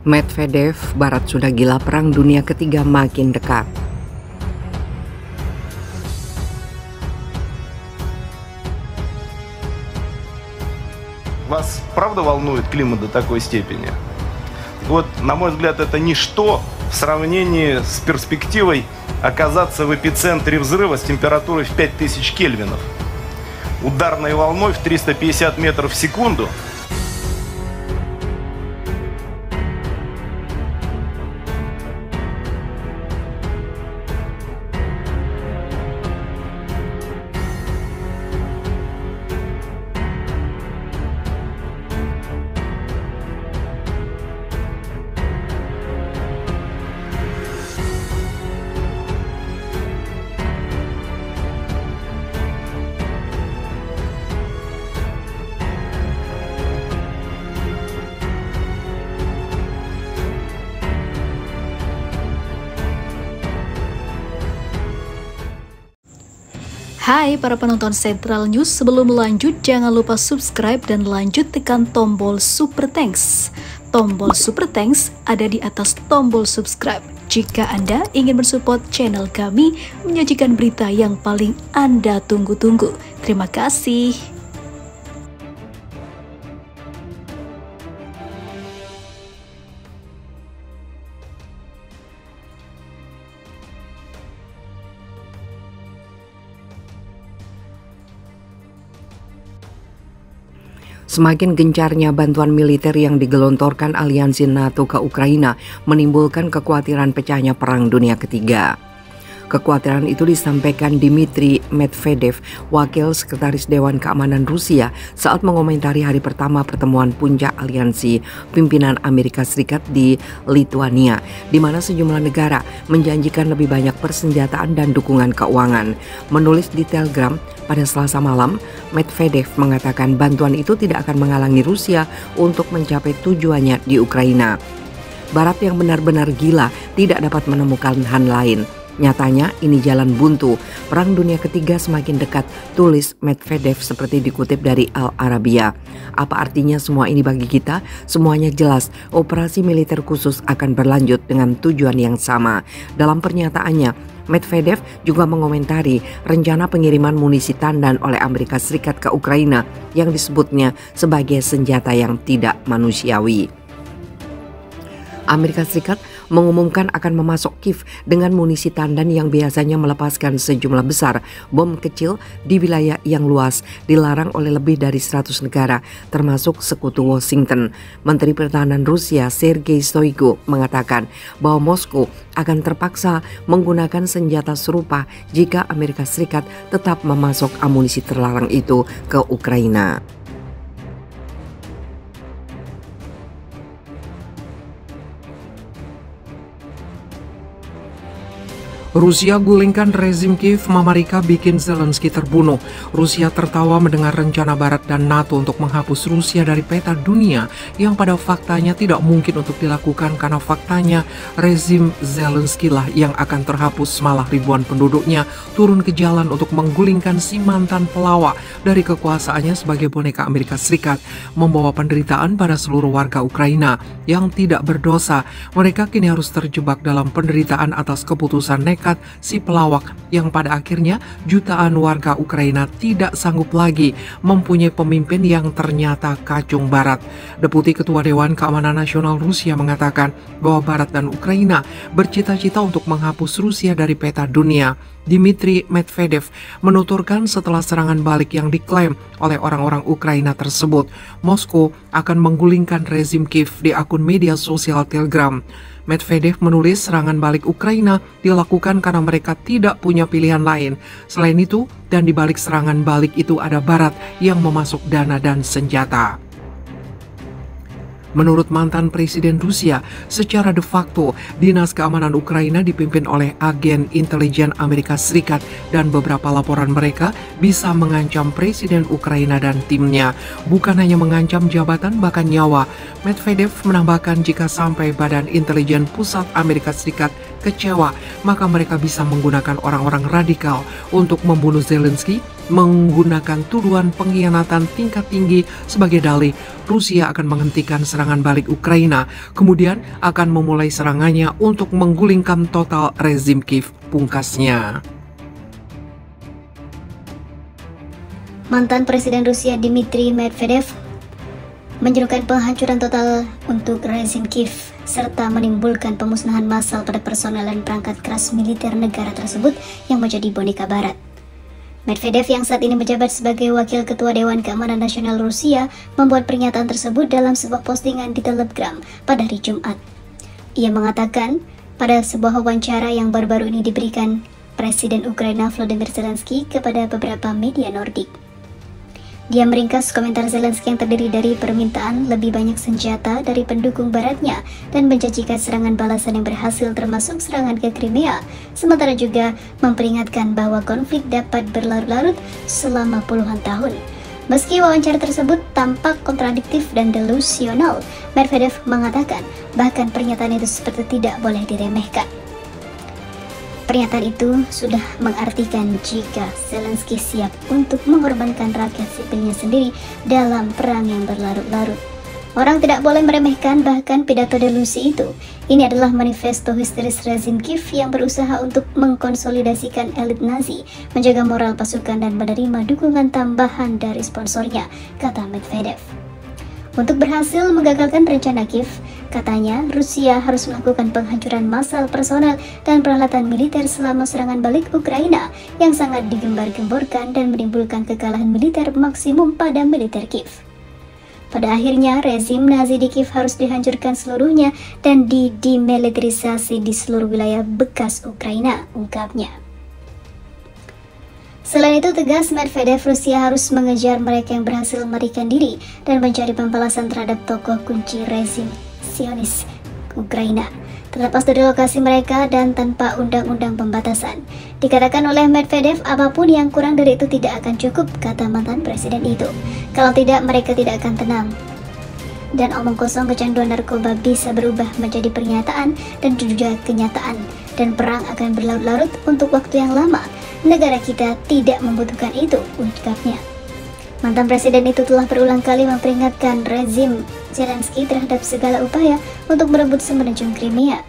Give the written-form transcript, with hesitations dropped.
Medvedev, Barat sudah gila, Perang Dunia Ketiga makin dekat. Вас правда волнует климат до такой степени? Вот, на мой взгляд, это ничто в сравнении с перспективой оказаться в эпицентре взрыва с температурой в 5000 кельвинов, ударной волной в 350 метров в секунду. Hai para penonton Central News, sebelum lanjut jangan lupa subscribe dan lanjut tekan tombol Super Thanks. Tombol Super Thanks ada di atas tombol subscribe. Jika Anda ingin mensupport channel kami menyajikan berita yang paling Anda tunggu-tunggu. Terima kasih. Semakin gencarnya bantuan militer yang digelontorkan aliansi NATO ke Ukraina menimbulkan kekhawatiran pecahnya Perang Dunia Ketiga. Kekhawatiran itu disampaikan Dmitry Medvedev, Wakil Sekretaris Dewan Keamanan Rusia, saat mengomentari hari pertama pertemuan puncak aliansi pimpinan Amerika Serikat di Lithuania, di mana sejumlah negara menjanjikan lebih banyak persenjataan dan dukungan keuangan. Menulis di Telegram pada Selasa malam, Medvedev mengatakan bantuan itu tidak akan menghalangi Rusia untuk mencapai tujuannya di Ukraina. Barat yang benar-benar gila tidak dapat menemukan hal lain. Nyatanya ini jalan buntu. Perang Dunia Ketiga semakin dekat, tulis Medvedev seperti dikutip dari Al Arabiya. Apa artinya semua ini bagi kita? Semuanya jelas, operasi militer khusus akan berlanjut dengan tujuan yang sama. Dalam pernyataannya, Medvedev juga mengomentari rencana pengiriman munisi tandan oleh Amerika Serikat ke Ukraina yang disebutnya sebagai senjata yang tidak manusiawi. Amerika Serikat mengumumkan akan memasok Kiev dengan munisi tandan yang biasanya melepaskan sejumlah besar bom kecil di wilayah yang luas, dilarang oleh lebih dari 100 negara, termasuk sekutu Washington. Menteri Pertahanan Rusia Sergei Shoigu mengatakan bahwa Moskow akan terpaksa menggunakan senjata serupa jika Amerika Serikat tetap memasok amunisi terlarang itu ke Ukraina. Rusia gulingkan rezim Kiev, Amerika bikin Zelensky terbunuh. Rusia tertawa mendengar rencana Barat dan NATO untuk menghapus Rusia dari peta dunia yang pada faktanya tidak mungkin untuk dilakukan karena faktanya rezim Zelensky lah yang akan terhapus, malah ribuan penduduknya turun ke jalan untuk menggulingkan si mantan pelawak dari kekuasaannya sebagai boneka Amerika Serikat, membawa penderitaan pada seluruh warga Ukraina yang tidak berdosa. Mereka kini harus terjebak dalam penderitaan atas keputusan nekat si pelawak yang pada akhirnya jutaan warga Ukraina tidak sanggup lagi mempunyai pemimpin yang ternyata kacung Barat. Deputi Ketua Dewan Keamanan Nasional Rusia mengatakan bahwa Barat dan Ukraina bercita-cita untuk menghapus Rusia dari peta dunia. Dmitry Medvedev menuturkan setelah serangan balik yang diklaim oleh orang-orang Ukraina tersebut, Moskow akan menggulingkan rezim Kiev di akun media sosial Telegram. Medvedev menulis serangan balik Ukraina dilakukan karena mereka tidak punya pilihan lain. Selain itu, dan di balik serangan balik itu ada Barat yang memasuk dana dan senjata. Menurut mantan Presiden Rusia, secara de facto, Dinas Keamanan Ukraina dipimpin oleh agen intelijen Amerika Serikat dan beberapa laporan mereka bisa mengancam Presiden Ukraina dan timnya. Bukan hanya mengancam jabatan, bahkan nyawa. Medvedev menambahkan jika sampai Badan Intelijen Pusat Amerika Serikat kecewa, maka mereka bisa menggunakan orang-orang radikal untuk membunuh Zelensky, menggunakan tuduhan pengkhianatan tingkat tinggi sebagai dalih. Rusia akan menghentikan serangan balik Ukraina, kemudian akan memulai serangannya untuk menggulingkan total rezim Kiev, pungkasnya. Mantan Presiden Rusia Dmitry Medvedev menyerukan penghancuran total untuk rezim Kiev serta menimbulkan pemusnahan massal pada personel dan perangkat keras militer negara tersebut yang menjadi boneka barat. Medvedev yang saat ini menjabat sebagai Wakil Ketua Dewan Keamanan Nasional Rusia membuat pernyataan tersebut dalam sebuah postingan di Telegram pada hari Jumat. Ia mengatakan pada sebuah wawancara yang baru-baru ini diberikan Presiden Ukraina Volodymyr Zelensky kepada beberapa media Nordik. Dia meringkas komentar Zelensky yang terdiri dari permintaan lebih banyak senjata dari pendukung baratnya dan menjanjikan serangan balasan yang berhasil termasuk serangan ke Crimea, sementara juga memperingatkan bahwa konflik dapat berlarut-larut selama puluhan tahun. Meski wawancara tersebut tampak kontradiktif dan delusional, Medvedev mengatakan bahkan pernyataan itu seperti tidak boleh diremehkan. Pernyataan itu sudah mengartikan jika Zelensky siap untuk mengorbankan rakyat sipilnya sendiri dalam perang yang berlarut-larut. Orang tidak boleh meremehkan bahkan pidato delusi itu. Ini adalah manifesto histeris rezim Kiev yang berusaha untuk mengkonsolidasikan elit Nazi, menjaga moral pasukan dan menerima dukungan tambahan dari sponsornya, kata Medvedev. Untuk berhasil menggagalkan rencana Kiev, katanya Rusia harus melakukan penghancuran massal personel dan peralatan militer selama serangan balik Ukraina yang sangat digembar-gemborkan dan menimbulkan kekalahan militer maksimum pada militer Kiev. Pada akhirnya, rezim Nazi di Kiev harus dihancurkan seluruhnya dan demilitarisasi di seluruh wilayah bekas Ukraina, ungkapnya. Selain itu, tegas Medvedev, Rusia harus mengejar mereka yang berhasil melarikan diri dan mencari pembalasan terhadap tokoh kunci rezim Zionis Ukraina, terlepas dari lokasi mereka dan tanpa undang-undang pembatasan. Dikatakan oleh Medvedev, apapun yang kurang dari itu tidak akan cukup, kata mantan presiden itu. Kalau tidak, mereka tidak akan tenang. Dan omong kosong kecanduan narkoba bisa berubah menjadi pernyataan dan juga kenyataan, dan perang akan berlarut-larut untuk waktu yang lama. Negara kita tidak membutuhkan itu, ucapnya. Mantan presiden itu telah berulang kali memperingatkan rezim Zelensky terhadap segala upaya untuk merebut semenanjung Crimea.